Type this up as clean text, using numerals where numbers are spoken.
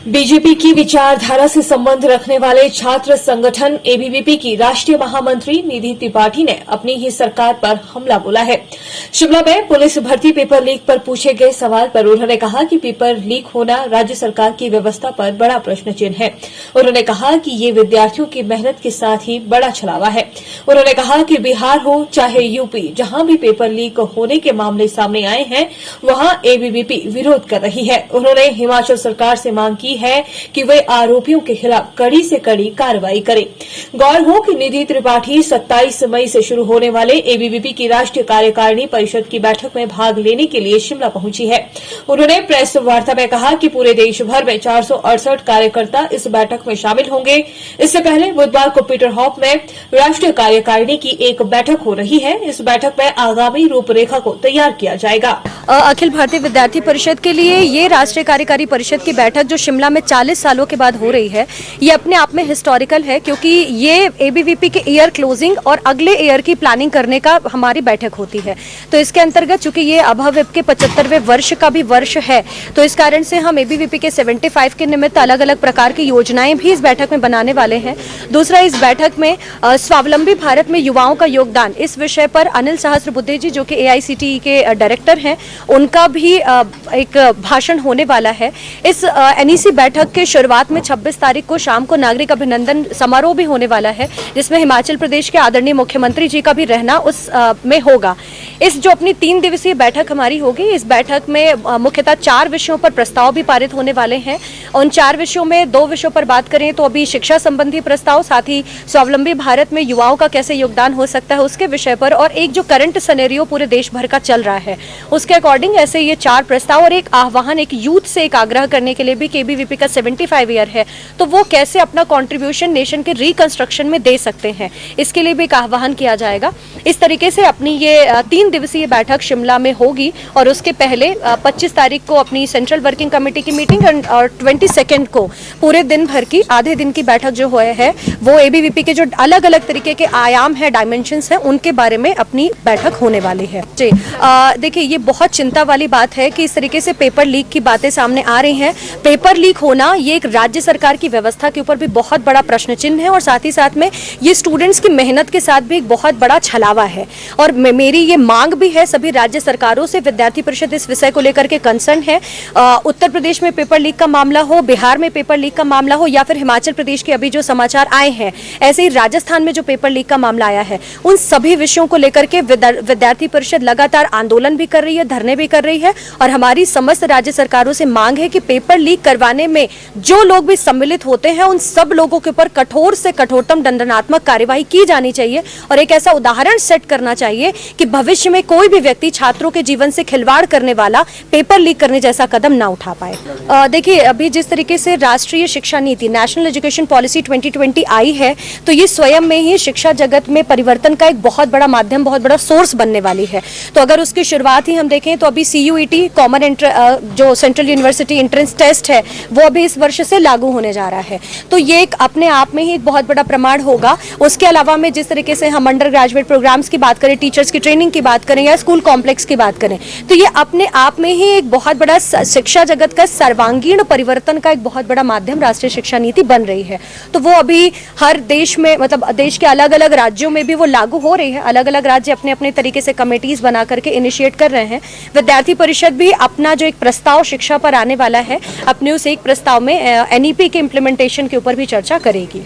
BJP की विचारधारा से संबंध रखने वाले छात्र संगठन एबीवीपी की राष्ट्रीय महामंत्री निधि त्रिपाठी ने अपनी ही सरकार पर हमला बोला है। शिमला में पुलिस भर्ती पेपर लीक पर पूछे गए सवाल पर उन्होंने कहा कि पेपर लीक होना राज्य सरकार की व्यवस्था पर बड़ा प्रश्न चिन्ह है। उन्होंने कहा कि ये विद्यार्थियों की मेहनत के साथ ही बड़ा छलावा है। उन्होंने कहा कि बिहार हो चाहे यूपी, जहां भी पेपर लीक होने के मामले सामने आए हैं वहां एबीवीपी विरोध कर रही है। उन्होंने हिमाचल सरकार से मांग की है कि वे आरोपियों के खिलाफ कड़ी से कड़ी कार्रवाई करें। गौर हो कि निधि त्रिपाठी 27 मई से शुरू होने वाले एबीवीपी की राष्ट्रीय कार्यकारिणी परिषद की बैठक में भाग लेने के लिए शिमला पहुंची है। उन्होंने प्रेस वार्ता में कहा कि पूरे देश भर में 468 कार्यकर्ता इस बैठक में शामिल होंगे। इससे पहले बुधवार को पीटर हॉफ में राष्ट्रीय कार्यकारिणी की एक बैठक हो रही है। इस बैठक में आगामी रूपरेखा को तैयार किया जाएगा। अखिल भारतीय विद्यार्थी परिषद के लिए ये राष्ट्रीय कार्यकारी परिषद की बैठक जो शिमला में 40 सालों के बाद हो रही है, ये अपने आप में हिस्टोरिकल है, क्योंकि ये एबीवीपी के ईयर क्लोजिंग और अगले ईयर की प्लानिंग करने का हमारी बैठक होती है। तो इसके अंतर्गत चूंकि ये अभविप के 75वें वर्ष का भी वर्ष है, तो इस कारण से हम एबीवीपी के 75 के निमित्त अलग अलग प्रकार की योजनाएं भी इस बैठक में बनाने वाले हैं। दूसरा, इस बैठक में स्वावलंबी भारत में युवाओं का योगदान, इस विषय पर अनिल सहस्त्रबुद्धे जी जो कि AICTE के डायरेक्टर हैं, उनका भी एक भाषण होने वाला है। इस NEC बैठक के शुरुआत में 26 तारीख को शाम को नागरिक अभिनंदन समारोह भी होने वाला है, जिसमें हिमाचल प्रदेश के आदरणीय मुख्यमंत्री जी का भी रहना उस में होगा। इस जो अपनी 3 दिवसीय बैठक हमारी होगी, इस बैठक में मुख्यतः 4 विषयों पर प्रस्ताव भी पारित होने वाले हैं। उन 4 विषयों में 2 विषयों पर बात करें तो अभी शिक्षा संबंधी प्रस्ताव, साथ ही स्वावलंबी भारत में युवाओं का कैसे योगदान हो सकता है उसके विषय पर, और एक जो करंट सिनेरियो पूरे देश भर का चल रहा है उसके अकॉर्डिंग ऐसे ये 4 प्रस्ताव और एक आह्वान, एक यूथ से एक आग्रह करने के लिए भी कि एबीवीपी का 75 ईयर है तो वो कैसे अपना कंट्रीब्यूशन नेशन के रिकंस्ट्रक्शन में दे सकते हैं, इसके लिए भी एक आह्वान किया जाएगा। इस तरीके से अपनी ये 3 दिवसीय बैठक शिमला में होगी और उसके पहले 25 तारीख को अपनी सेंट्रल वर्किंग कमेटी की मीटिंग और 22 को पूरे दिन भर की आधे दिन की बैठक जो है वो एबीवीपी के जो अलग अलग तरीके के आयाम है, डायमेंशंस हैं, उनके बारे में अपनी बैठक होने वाली है। जी देखिए, ये बहुत चिंता वाली बात है कि इस तरीके से पेपर लीक की बातें सामने आ रही हैं। पेपर लीक होना ये एक राज्य सरकार की व्यवस्था के ऊपर भी बहुत बड़ा प्रश्न चिन्ह है और साथ ही साथ में ये स्टूडेंट्स की मेहनत के साथ भी एक बहुत बड़ा छलावा है। और मेरी ये मांग भी है सभी राज्य सरकारों से, विद्यार्थी परिषद इस विषय को लेकर के कंसर्न है। उत्तर प्रदेश में पेपर लीक का मामला हो, बिहार में पेपर लीक का मामला हो, या फिर हिमाचल प्रदेश के अभी जो समाचार आए हैं, ऐसे ही राजस्थान में जो पेपर लीक का मामला आया है, उन सभी विषयों को लेकर के विद्यार्थी परिषद लगातार आंदोलन भी कर रही है, धरने भी कर रही है। और हमारी समस्त राज्य सरकारों से मांग है कि पेपर लीक करवाने में जो लोग भी सम्मिलित होते हैं उन सब लोगों के ऊपर कठोर से कठोरतम दंडनात्मक कार्यवाही की जानी चाहिए और एक ऐसा उदाहरण सेट करना चाहिए कि भविष्य में कोई भी व्यक्ति छात्रों के जीवन से खिलवाड़ करने वाला पेपर लीक करने जैसा कदम ना उठा पाए। देखिए, अभी जिस तरीके से राष्ट्रीय शिक्षा नीति, नेशनल एजुकेशन पॉलिसी 2020 आई है, तो ये स्वयं में ही शिक्षा जगत में परिवर्तन का एक बहुत बड़ा माध्यम, बहुत बड़ा सोर्स बनने वाली है। तो अगर उसकी शुरुआत ही हम देखें तो अभी CUET कॉमन जो सेंट्रल यूनिवर्सिटी एंट्रेंस टेस्ट है वो अभी इस वर्ष से लागू होने जा रहा है। तो ये एक अपने आप में ही एक बहुत बड़ा प्रमाण होगा। उसके अलावा में जिस तरीके से हम अंडर ग्रेजुएट प्रोग्राम्स की बात करें, टीचर्स की ट्रेनिंग की बात करें या स्कूल कॉम्प्लेक्स की बात करें, तो ये अपने आप में ही एक बहुत बड़ा शिक्षा जगत का सर्वांगीण परिवर्तन का एक बहुत बड़ा माध्यम राष्ट्रीय शिक्षा नीति बन रही है। तो वो अभी हर देश में, मतलब देश के अलग अलग राज्यों में भी वो लागू हो रही है। अलग अलग राज्य अपने अपने तरीके से कमेटीज बना करके इनिशिएट कर रहे हैं। विद्यार्थी परिषद भी अपना जो एक प्रस्ताव शिक्षा पर आने वाला है, अपने उस एक प्रस्ताव में NEP के इम्प्लीमेंटेशन के ऊपर भी चर्चा करेगी।